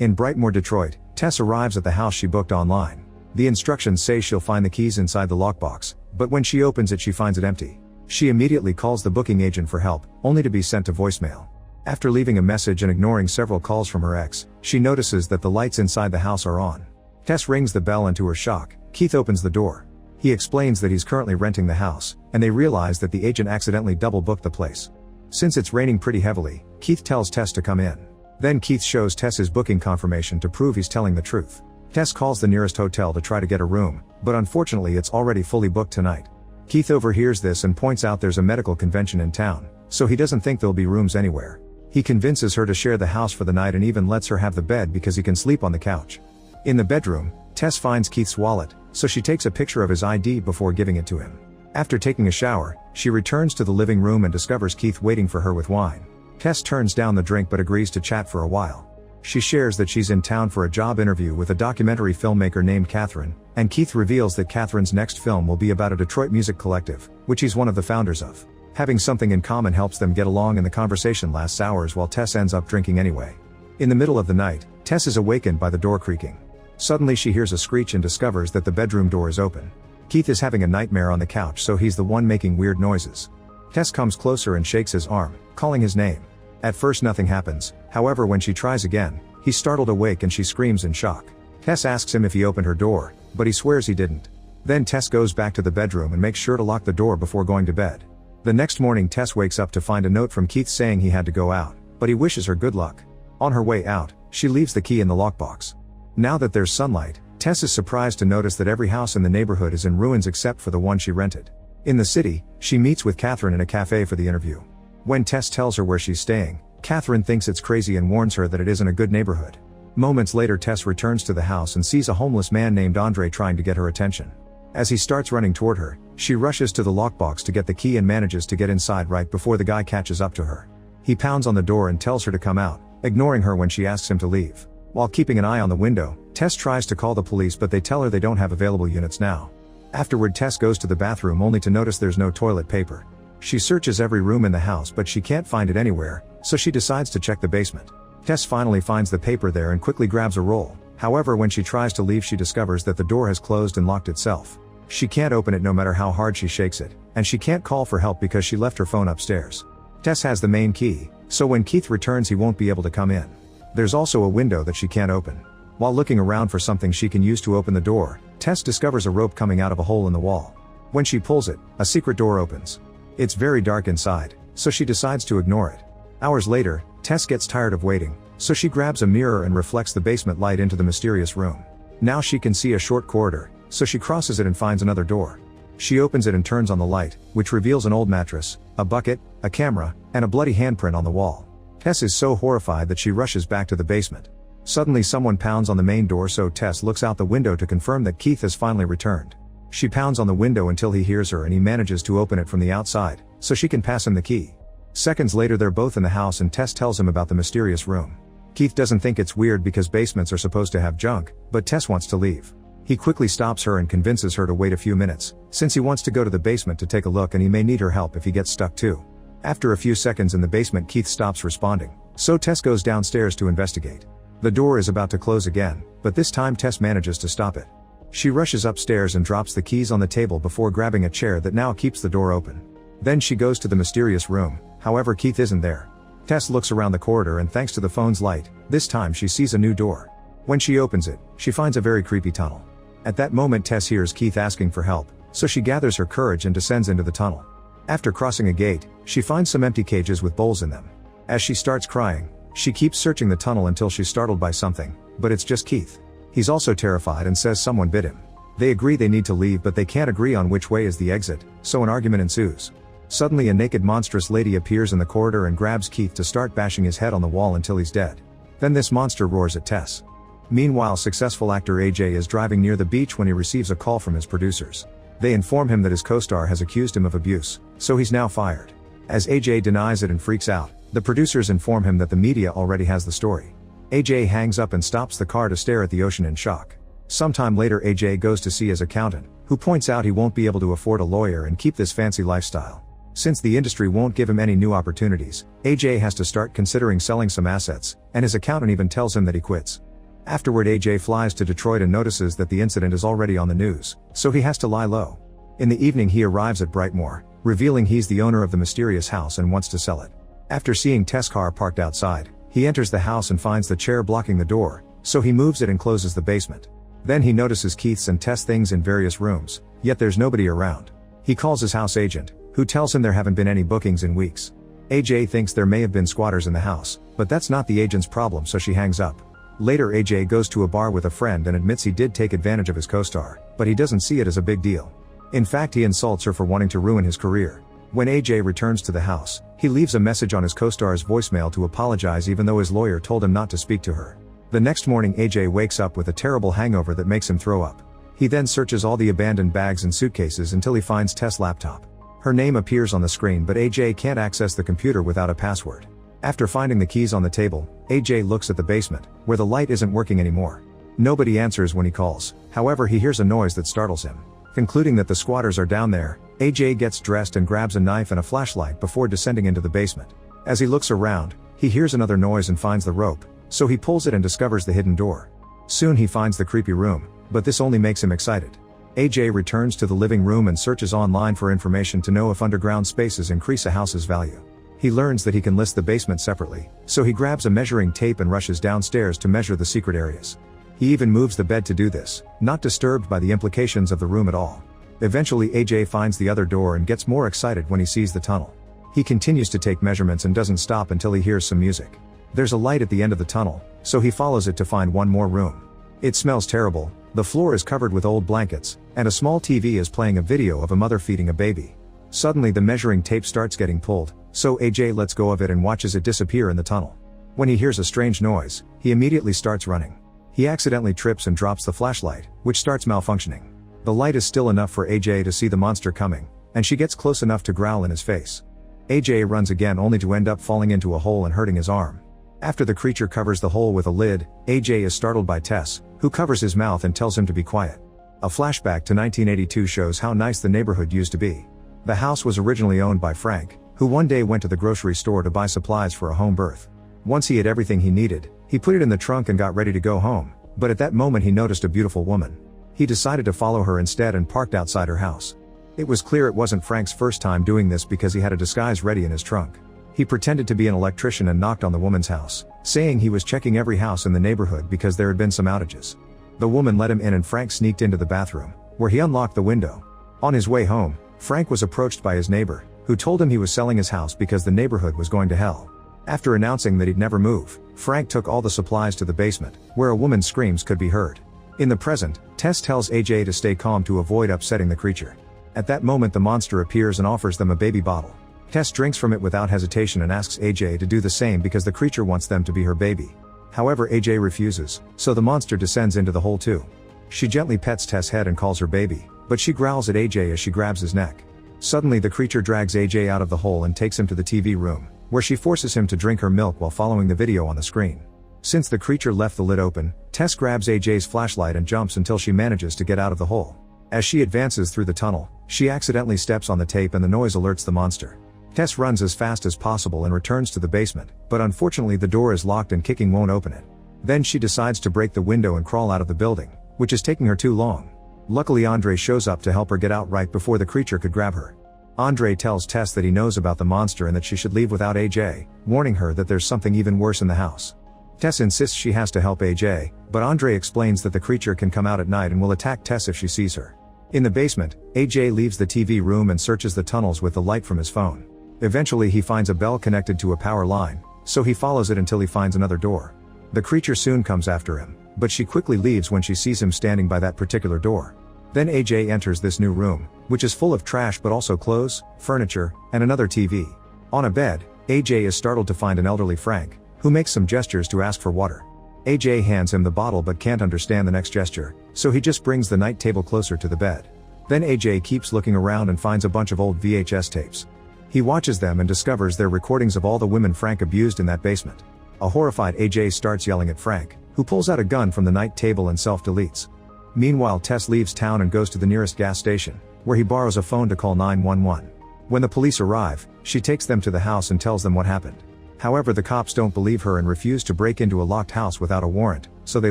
In Brightmoor, Detroit, Tess arrives at the house she booked online. The instructions say she'll find the keys inside the lockbox, but when she opens it she finds it empty. She immediately calls the booking agent for help, only to be sent to voicemail. After leaving a message and ignoring several calls from her ex, she notices that the lights inside the house are on. Tess rings the bell and to her shock, Keith opens the door. He explains that he's currently renting the house, and they realize that the agent accidentally double-booked the place. Since it's raining pretty heavily, Keith tells Tess to come in. Then Keith shows Tess his booking confirmation to prove he's telling the truth. Tess calls the nearest hotel to try to get a room, but unfortunately it's already fully booked tonight. Keith overhears this and points out there's a medical convention in town, so he doesn't think there'll be rooms anywhere. He convinces her to share the house for the night and even lets her have the bed because he can sleep on the couch. In the bedroom, Tess finds Keith's wallet, so she takes a picture of his ID before giving it to him. After taking a shower, she returns to the living room and discovers Keith waiting for her with wine. Tess turns down the drink but agrees to chat for a while. She shares that she's in town for a job interview with a documentary filmmaker named Catherine, and Keith reveals that Catherine's next film will be about a Detroit music collective, which he's one of the founders of. Having something in common helps them get along and the conversation lasts hours while Tess ends up drinking anyway. In the middle of the night, Tess is awakened by the door creaking. Suddenly she hears a screech and discovers that the bedroom door is open. Keith is having a nightmare on the couch, so he's the one making weird noises. Tess comes closer and shakes his arm, calling his name. At first nothing happens, however when she tries again, he's startled awake and she screams in shock. Tess asks him if he opened her door, but he swears he didn't. Then Tess goes back to the bedroom and makes sure to lock the door before going to bed. The next morning Tess wakes up to find a note from Keith saying he had to go out, but he wishes her good luck. On her way out, she leaves the key in the lockbox. Now that there's sunlight, Tess is surprised to notice that every house in the neighborhood is in ruins except for the one she rented. In the city, she meets with Catherine in a cafe for the interview. When Tess tells her where she's staying, Catherine thinks it's crazy and warns her that it isn't a good neighborhood. Moments later Tess returns to the house and sees a homeless man named Andre trying to get her attention. As he starts running toward her, she rushes to the lockbox to get the key and manages to get inside right before the guy catches up to her. He pounds on the door and tells her to come out, ignoring her when she asks him to leave. While keeping an eye on the window, Tess tries to call the police but they tell her they don't have available units now. Afterward Tess goes to the bathroom only to notice there's no toilet paper. She searches every room in the house but she can't find it anywhere, so she decides to check the basement. Tess finally finds the paper there and quickly grabs a roll. However, when she tries to leave she discovers that the door has closed and locked itself. She can't open it no matter how hard she shakes it, and she can't call for help because she left her phone upstairs. Tess has the main key, so when Keith returns he won't be able to come in. There's also a window that she can't open. While looking around for something she can use to open the door, Tess discovers a rope coming out of a hole in the wall. When she pulls it, a secret door opens. It's very dark inside, so she decides to ignore it. Hours later, Tess gets tired of waiting, so she grabs a mirror and reflects the basement light into the mysterious room. Now she can see a short corridor, so she crosses it and finds another door. She opens it and turns on the light, which reveals an old mattress, a bucket, a camera, and a bloody handprint on the wall. Tess is so horrified that she rushes back to the basement. Suddenly someone pounds on the main door, so Tess looks out the window to confirm that Keith has finally returned. She pounds on the window until he hears her and he manages to open it from the outside, so she can pass him the key. Seconds later they're both in the house and Tess tells him about the mysterious room. Keith doesn't think it's weird because basements are supposed to have junk, but Tess wants to leave. He quickly stops her and convinces her to wait a few minutes, since he wants to go to the basement to take a look and he may need her help if he gets stuck too. After a few seconds in the basement Keith stops responding, so Tess goes downstairs to investigate. The door is about to close again, but this time Tess manages to stop it. She rushes upstairs and drops the keys on the table before grabbing a chair that now keeps the door open. Then she goes to the mysterious room, however Keith isn't there. Tess looks around the corridor and thanks to the phone's light, this time she sees a new door. When she opens it, she finds a very creepy tunnel. At that moment Tess hears Keith asking for help, so she gathers her courage and descends into the tunnel. After crossing a gate, she finds some empty cages with bowls in them. As she starts crying, she keeps searching the tunnel until she's startled by something, but it's just Keith. He's also terrified and says someone bit him. They agree they need to leave but they can't agree on which way is the exit, so an argument ensues. Suddenly a naked monstrous lady appears in the corridor and grabs Keith to start bashing his head on the wall until he's dead. Then this monster roars at Tess. Meanwhile, successful actor AJ is driving near the beach when he receives a call from his producers. They inform him that his co-star has accused him of abuse, so he's now fired. As AJ denies it and freaks out, the producers inform him that the media already has the story. AJ hangs up and stops the car to stare at the ocean in shock. Sometime later AJ goes to see his accountant, who points out he won't be able to afford a lawyer and keep this fancy lifestyle. Since the industry won't give him any new opportunities, AJ has to start considering selling some assets, and his accountant even tells him that he quits. Afterward, AJ flies to Detroit and notices that the incident is already on the news, so he has to lie low. In the evening, he arrives at Brightmoor, revealing he's the owner of the mysterious house and wants to sell it. After seeing Tess' car parked outside, he enters the house and finds the chair blocking the door, so he moves it and closes the basement. Then he notices Keith's and Tess' things in various rooms, yet there's nobody around. He calls his house agent, who tells him there haven't been any bookings in weeks. AJ thinks there may have been squatters in the house, but that's not the agent's problem, so she hangs up. Later, AJ goes to a bar with a friend and admits he did take advantage of his co-star, but he doesn't see it as a big deal. In fact, he insults her for wanting to ruin his career. When AJ returns to the house, he leaves a message on his co-star's voicemail to apologize even though his lawyer told him not to speak to her. The next morning, AJ wakes up with a terrible hangover that makes him throw up. He then searches all the abandoned bags and suitcases until he finds Tess' laptop. Her name appears on the screen, but AJ can't access the computer without a password. After finding the keys on the table, AJ looks at the basement, where the light isn't working anymore. Nobody answers when he calls, however he hears a noise that startles him. Concluding that the squatters are down there, AJ gets dressed and grabs a knife and a flashlight before descending into the basement. As he looks around, he hears another noise and finds the rope, so he pulls it and discovers the hidden door. Soon he finds the creepy room, but this only makes him excited. AJ returns to the living room and searches online for information to know if underground spaces increase a house's value. He learns that he can list the basement separately, so he grabs a measuring tape and rushes downstairs to measure the secret areas. He even moves the bed to do this, not disturbed by the implications of the room at all. Eventually, AJ finds the other door and gets more excited when he sees the tunnel. He continues to take measurements and doesn't stop until he hears some music. There's a light at the end of the tunnel, so he follows it to find one more room. It smells terrible, the floor is covered with old blankets, and a small TV is playing a video of a mother feeding a baby. Suddenly the measuring tape starts getting pulled, so AJ lets go of it and watches it disappear in the tunnel. When he hears a strange noise, he immediately starts running. He accidentally trips and drops the flashlight, which starts malfunctioning. The light is still enough for AJ to see the monster coming, and she gets close enough to growl in his face. AJ runs again only to end up falling into a hole and hurting his arm. After the creature covers the hole with a lid, AJ is startled by Tess, who covers his mouth and tells him to be quiet. A flashback to 1982 shows how nice the neighborhood used to be. The house was originally owned by Frank, who one day went to the grocery store to buy supplies for a home birth. Once he had everything he needed, he put it in the trunk and got ready to go home, but at that moment he noticed a beautiful woman. He decided to follow her instead and parked outside her house. It was clear it wasn't Frank's first time doing this because he had a disguise ready in his trunk. He pretended to be an electrician and knocked on the woman's house, saying he was checking every house in the neighborhood because there had been some outages. The woman let him in and Frank sneaked into the bathroom, where he unlocked the window. On his way home, Frank was approached by his neighbor, who told him he was selling his house because the neighborhood was going to hell. After announcing that he'd never move, Frank took all the supplies to the basement, where a woman's screams could be heard. In the present, Tess tells AJ to stay calm to avoid upsetting the creature. At that moment the monster appears and offers them a baby bottle. Tess drinks from it without hesitation and asks AJ to do the same because the creature wants them to be her baby. However, AJ refuses, so the monster descends into the hole too. She gently pets Tess' head and calls her baby, but she growls at AJ as she grabs his neck. Suddenly the creature drags AJ out of the hole and takes him to the TV room, where she forces him to drink her milk while following the video on the screen. Since the creature left the lid open, Tess grabs AJ's flashlight and jumps until she manages to get out of the hole. As she advances through the tunnel, she accidentally steps on the tape and the noise alerts the monster. Tess runs as fast as possible and returns to the basement, but unfortunately the door is locked and kicking won't open it. Then she decides to break the window and crawl out of the building, which is taking her too long. Luckily Andre shows up to help her get out right before the creature could grab her. Andre tells Tess that he knows about the monster and that she should leave without AJ, warning her that there's something even worse in the house. Tess insists she has to help AJ, but Andre explains that the creature can come out at night and will attack Tess if she sees her. In the basement, AJ leaves the TV room and searches the tunnels with the light from his phone. Eventually he finds a bell connected to a power line, so he follows it until he finds another door. The creature soon comes after him, but she quickly leaves when she sees him standing by that particular door. Then AJ enters this new room, which is full of trash but also clothes, furniture, and another TV. On a bed, AJ is startled to find an elderly Frank, who makes some gestures to ask for water. AJ hands him the bottle but can't understand the next gesture, so he just brings the night table closer to the bed. Then AJ keeps looking around and finds a bunch of old VHS tapes. He watches them and discovers they're recordings of all the women Frank abused in that basement. A horrified AJ starts yelling at Frank, who pulls out a gun from the night table and self-deletes. Meanwhile Tess leaves town and goes to the nearest gas station, where he borrows a phone to call 911. When the police arrive, she takes them to the house and tells them what happened. However, the cops don't believe her and refuse to break into a locked house without a warrant, so they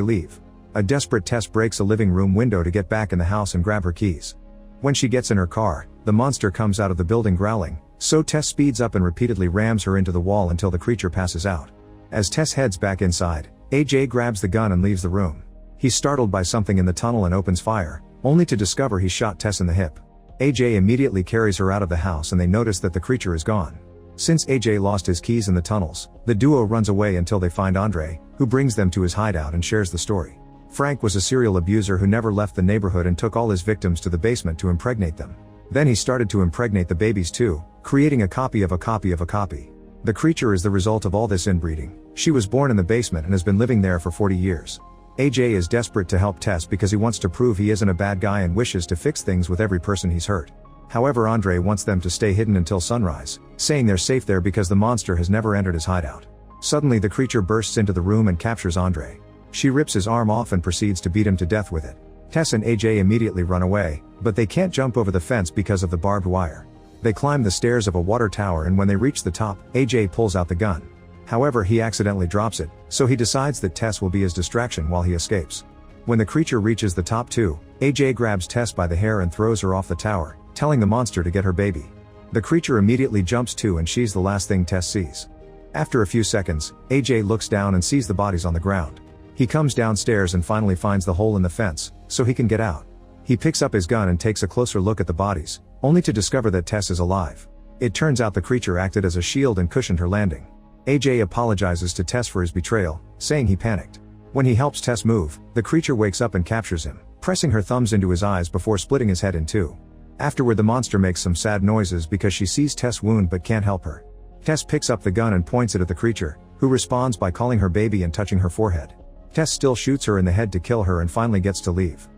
leave. A desperate Tess breaks a living room window to get back in the house and grab her keys. When she gets in her car, the monster comes out of the building growling, so Tess speeds up and repeatedly rams her into the wall until the creature passes out. As Tess heads back inside, AJ grabs the gun and leaves the room. He's startled by something in the tunnel and opens fire, only to discover he shot Tess in the hip. AJ immediately carries her out of the house and they notice that the creature is gone. Since AJ lost his keys in the tunnels, the duo runs away until they find Andre, who brings them to his hideout and shares the story. Frank was a serial abuser who never left the neighborhood and took all his victims to the basement to impregnate them. Then he started to impregnate the babies too, creating a copy of a copy of a copy. The creature is the result of all this inbreeding. She was born in the basement and has been living there for 40 years. AJ is desperate to help Tess because he wants to prove he isn't a bad guy and wishes to fix things with every person he's hurt. However, Andre wants them to stay hidden until sunrise, saying they're safe there because the monster has never entered his hideout. Suddenly the creature bursts into the room and captures Andre. She rips his arm off and proceeds to beat him to death with it. Tess and AJ immediately run away, but they can't jump over the fence because of the barbed wire. They climb the stairs of a water tower and when they reach the top, AJ pulls out the gun. However, he accidentally drops it, so he decides that Tess will be his distraction while he escapes. When the creature reaches the top too, AJ grabs Tess by the hair and throws her off the tower, telling the monster to get her baby. The creature immediately jumps too and she's the last thing Tess sees. After a few seconds, AJ looks down and sees the bodies on the ground. He comes downstairs and finally finds the hole in the fence, so he can get out. He picks up his gun and takes a closer look at the bodies, only to discover that Tess is alive. It turns out the creature acted as a shield and cushioned her landing. AJ apologizes to Tess for his betrayal, saying he panicked. When he helps Tess move, the creature wakes up and captures him, pressing her thumbs into his eyes before splitting his head in two. Afterward, the monster makes some sad noises because she sees Tess' wound but can't help her. Tess picks up the gun and points it at the creature, who responds by calling her baby and touching her forehead. Tess still shoots her in the head to kill her and finally gets to leave.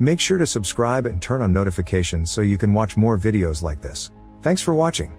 Make sure to subscribe and turn on notifications so you can watch more videos like this. Thanks for watching.